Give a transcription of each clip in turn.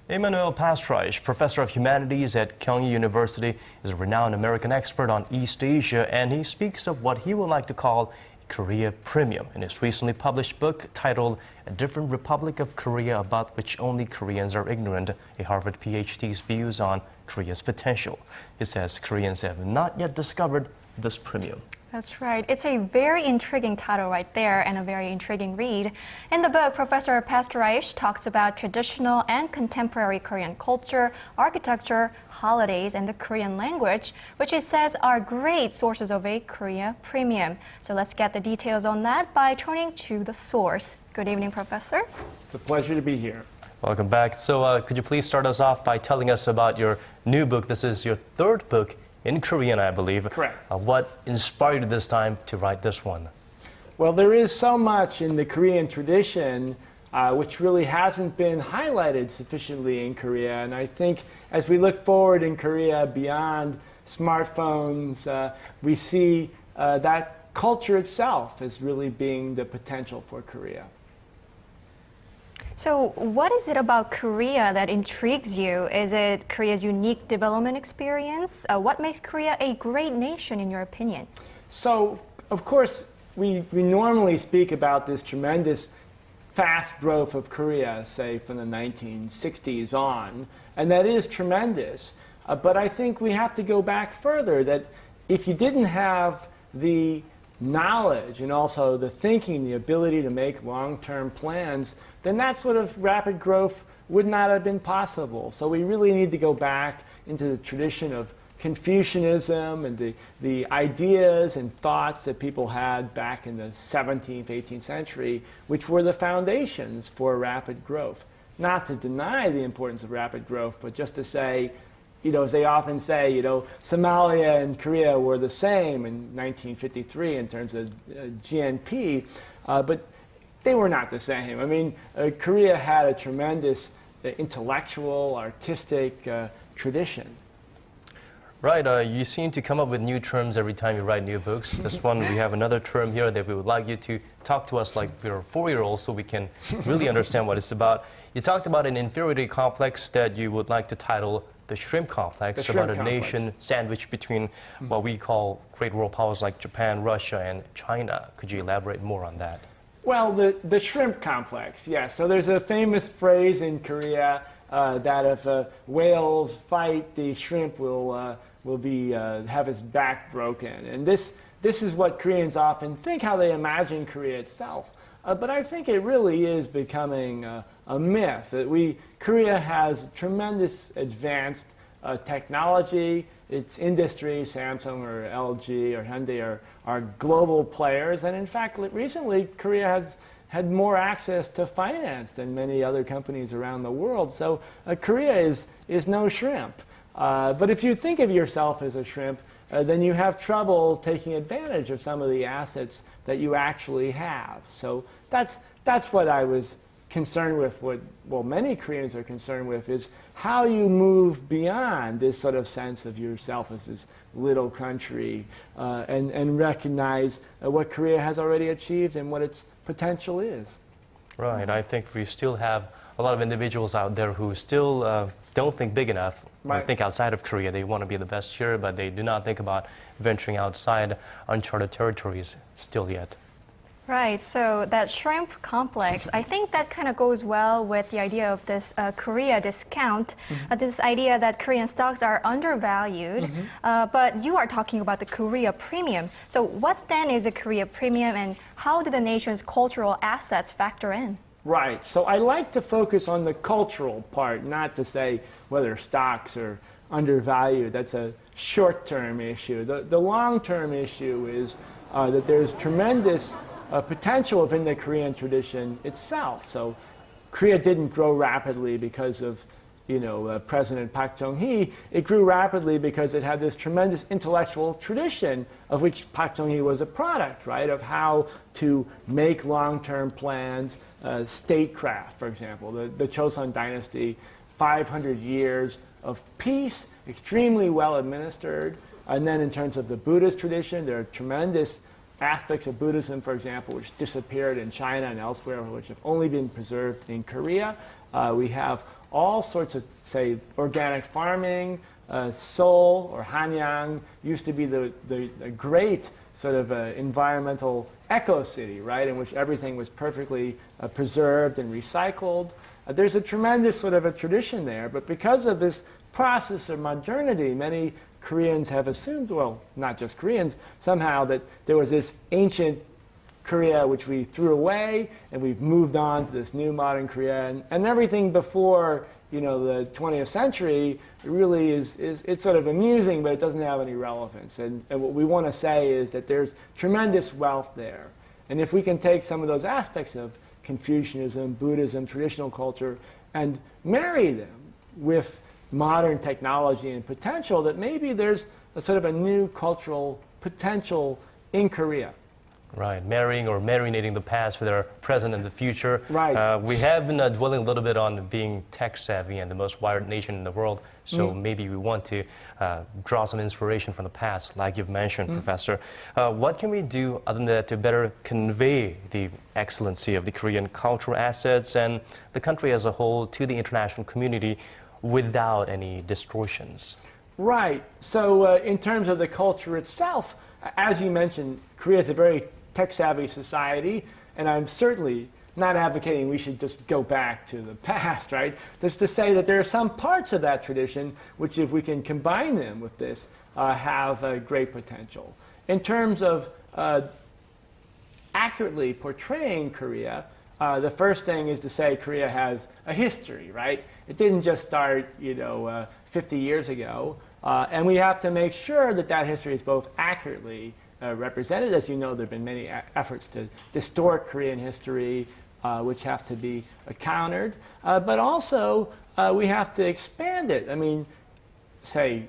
Emanuel Pastreich, professor of humanities at Kyung Hee University, is a renowned American expert on East Asia, and he speaks of what he would like to call Korea Premium in his recently published book titled A Different Republic of Korea, about which only Koreans are ignorant, a Harvard Ph.D.'s views on Korea's potential. He says Koreans have not yet discovered this premium. That's right. It's a very intriguing title right there and a very intriguing read. In the book, Professor Pastreich talks about traditional and contemporary Korean culture, architecture, holidays, and the Korean language, which he says are great sources of a Korea premium. So let's get the details on that by turning to the source. Good evening, Professor. It's a pleasure to be here. Welcome back. So could you please start us off by telling us about your new book? This is your third book in Korean, I believe. Correct. What inspired you this time to write this one? Well, there is so much in the Korean tradition which really hasn't been highlighted sufficiently in Korea. And I think as we look forward in Korea beyond smartphones, we see that culture itself as really being the potential for Korea. So what is it about Korea that intrigues you? Is it Korea's unique development experience? What makes Korea a great nation, in your opinion? So, of course, we normally speak about this tremendous fast growth of Korea, say, from the 1960s on, and that is tremendous. But I think we have to go back further, that if you didn't have the knowledge and also the thinking, the ability to make long-term plans, then that sort of rapid growth would not have been possible. So we really need to go back into the tradition of Confucianism and the ideas and thoughts that people had back in the 17th, 18th century, which were the foundations for rapid growth. Not to deny the importance of rapid growth, but just to say, as they often say, Somalia and Korea were the same in 1953 in terms of GNP, but they were not the same. I mean, Korea had a tremendous intellectual, artistic tradition. Right, you seem to come up with new terms every time you write new books. This one, we have another term here that we would like you to talk to us like we're 4-year-olds so we can really understand what it's about. You talked about an inferiority complex that you would like to title the shrimp complex, about a nation sandwiched between what we call great world powers like Japan, Russia, and China. Could you elaborate more on that? Well, the shrimp complex, yes. So there's a famous phrase in Korea that if whales fight, the shrimp will have its back broken. And this is what Koreans often think, how they imagine Korea itself. But I think it really is becoming a myth. That Korea has tremendous advanced technology. Its industry, Samsung or LG or Hyundai, are global players. And in fact, recently, Korea has had more access to finance than many other companies around the world. So Korea is no shrimp. But if you think of yourself as a shrimp, then you have trouble taking advantage of some of the assets that you actually have. So that's what I was concerned with. What many Koreans are concerned with is how you move beyond this sort of sense of yourself as this little country and recognize what Korea has already achieved and what its potential is. Right. I think we still have a lot of individuals out there who still don't think big enough. Right. Or think outside of Korea. They want to be the best here, but they do not think about venturing outside uncharted territories still yet. Right, so that shrimp complex, I think that kind of goes well with the idea of this Korea discount, this idea that Korean stocks are undervalued, but you are talking about the Korea premium. So what then is a Korea premium, and how do the nation's cultural assets factor in? Right. So I like to focus on the cultural part, not to say whether stocks are undervalued. That's a short-term issue. The long-term issue is that there's tremendous potential within the Korean tradition itself. So Korea didn't grow rapidly because of President Park Chung-hee. It grew rapidly because it had this tremendous intellectual tradition of which Park Chung-hee was a product, right, of how to make long-term plans, statecraft, for example. The Joseon dynasty, 500 years of peace, extremely well administered. And then in terms of the Buddhist tradition, there are tremendous aspects of Buddhism, for example, which disappeared in China and elsewhere, which have only been preserved in Korea. We have all sorts of, say, organic farming. Seoul or Hanyang used to be the great sort of environmental eco-city, right, in which everything was perfectly preserved and recycled. There's a tremendous sort of a tradition there, but because of this process of modernity, many Koreans have assumed, well, not just Koreans, somehow that there was this ancient Korea which we threw away, and we've moved on to this new modern Korea, and everything before the 20th century really it's sort of amusing, but it doesn't have any relevance. And what we want to say is that there's tremendous wealth there. And if we can take some of those aspects of Confucianism, Buddhism, traditional culture, and marry them with modern technology and potential, that maybe there's a sort of a new cultural potential in Korea. Right, marrying or marinating the past with our present and the future. Right. We have been dwelling a little bit on being tech savvy and the most wired nation in the world. So maybe we want to draw some inspiration from the past, like you've mentioned, Professor. What can we do other than that to better convey the excellency of the Korean cultural assets and the country as a whole to the international community without any distortions? Right. So in terms of the culture itself, as you mentioned, Korea is a very tech-savvy society, and I'm certainly not advocating we should just go back to the past, right? Just to say that there are some parts of that tradition which, if we can combine them with this, have great potential. In terms of accurately portraying Korea, the first thing is to say Korea has a history, right? It didn't just start, 50 years ago, and we have to make sure that that history is both accurately represented. As you know, there have been many efforts to distort Korean history, which have to be countered, but also we have to expand it. I mean, say,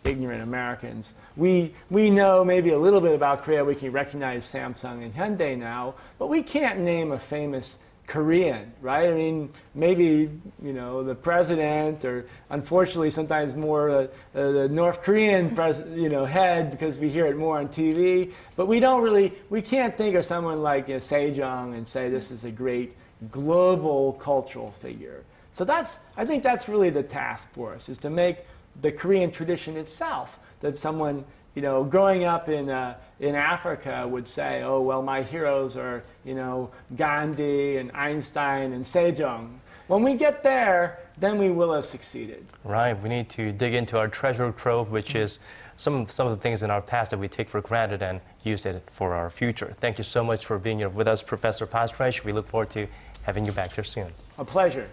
ignorant Americans, we know maybe a little bit about Korea. We can recognize Samsung and Hyundai now, but we can't name a famous Korean, right? I mean, maybe, the president, or unfortunately sometimes more the North Korean head, because we hear it more on TV. But we can't think of someone like Sejong and say this is a great global cultural figure. So I think that's really the task for us, is to make the Korean tradition itself, that someone growing up in Africa would say, oh, well, my heroes are, Gandhi and Einstein and Sejong. When we get there, then we will have succeeded. Right. We need to dig into our treasure trove, which is some of the things in our past that we take for granted and use it for our future. Thank you so much for being here with us, Professor Pastreich. We look forward to having you back here soon. A pleasure.